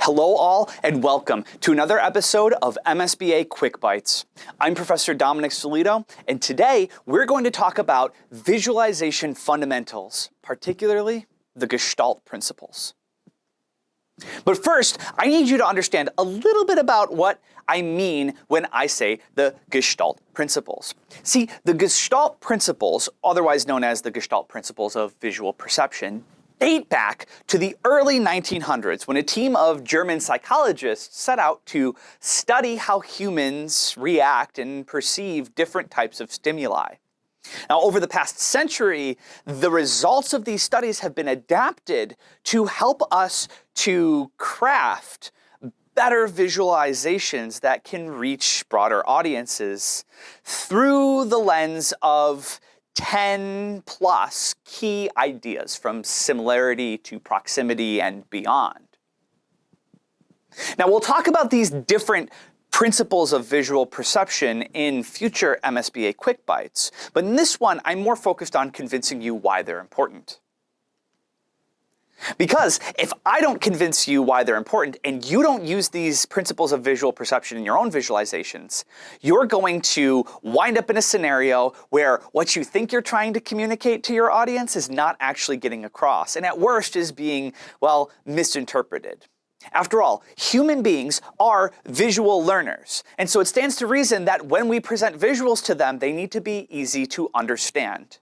Hello all, and welcome to another episode of MSBA Quick Bytes. I'm Professor Dominic Sellitto, and today we're going to talk about visualization fundamentals, particularly the Gestalt Principles. But first, I need you to understand a little bit about what I mean when I say the Gestalt Principles. See, the Gestalt Principles, otherwise known as the Gestalt Principles of visual perception, date back to the early 1900s when a team of German psychologists set out to study how humans react and perceive different types of stimuli. Now, over the past century, the results of these studies have been adapted to help us to craft better visualizations that can reach broader audiences through the lens of 10 plus key ideas from similarity to proximity and beyond. Now, we'll talk about these different principles of visual perception in future MSBA Quick Bytes, but in this one, I'm more focused on convincing you why they're important. Because if I don't convince you why they're important and you don't use these principles of visual perception in your own visualizations, you're going to wind up in a scenario where what you think you're trying to communicate to your audience is not actually getting across, and at worst is being, well, misinterpreted. After all, human beings are visual learners, and so it stands to reason that when we present visuals to them, they need to be easy to understand.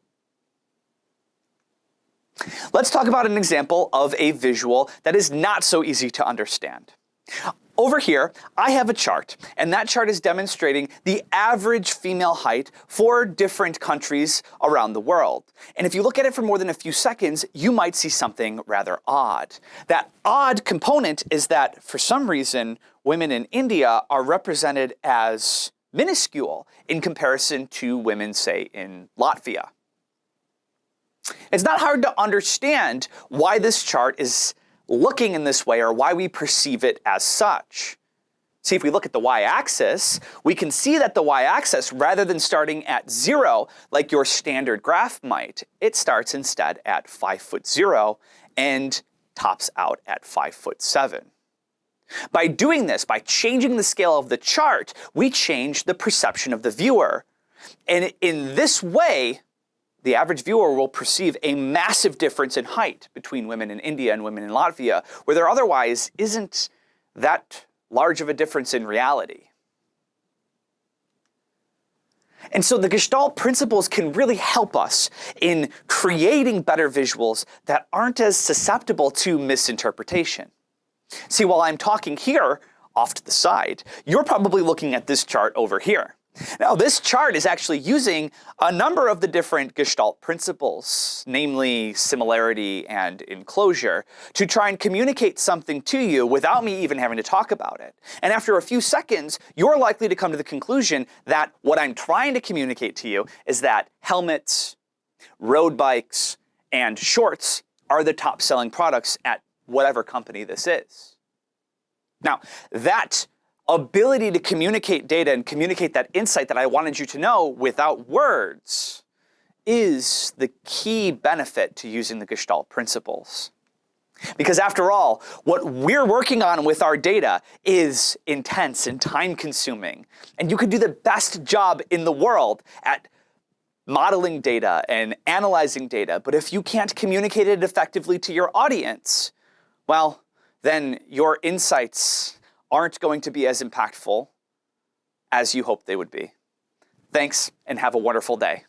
Let's talk about an example of a visual that is not so easy to understand. Over here, I have a chart, and that chart is demonstrating the average female height for different countries around the world. And if you look at it for more than a few seconds, you might see something rather odd. That odd component is that, for some reason, women in India are represented as minuscule in comparison to women, say, in Latvia. It's not hard to understand why this chart is looking in this way or why we perceive it as such. See, if we look at the y-axis, we can see that the y-axis, rather than starting at 0 like your standard graph might, it starts instead at 5'0" and tops out at 5'7". By doing this, by changing the scale of the chart, we change the perception of the viewer. And in this way, the average viewer will perceive a massive difference in height between women in India and women in Latvia, where there otherwise isn't that large of a difference in reality. And so the Gestalt Principles can really help us in creating better visuals that aren't as susceptible to misinterpretation. See, while I'm talking here, off to the side, you're probably looking at this chart over here. Now, this chart is actually using a number of the different Gestalt principles, namely similarity and enclosure, to try and communicate something to you without me even having to talk about it. And after a few seconds, you're likely to come to the conclusion that what I'm trying to communicate to you is that helmets, road bikes, and shorts are the top selling products at whatever company this is. Now, that ability to communicate data and communicate that insight that I wanted you to know without words is the key benefit to using the Gestalt Principles. Because after all, what we're working on with our data is intense and time-consuming, and you could do the best job in the world at modeling data and analyzing data, but if you can't communicate it effectively to your audience, well, then your insights aren't going to be as impactful as you hoped they would be. Thanks, and have a wonderful day.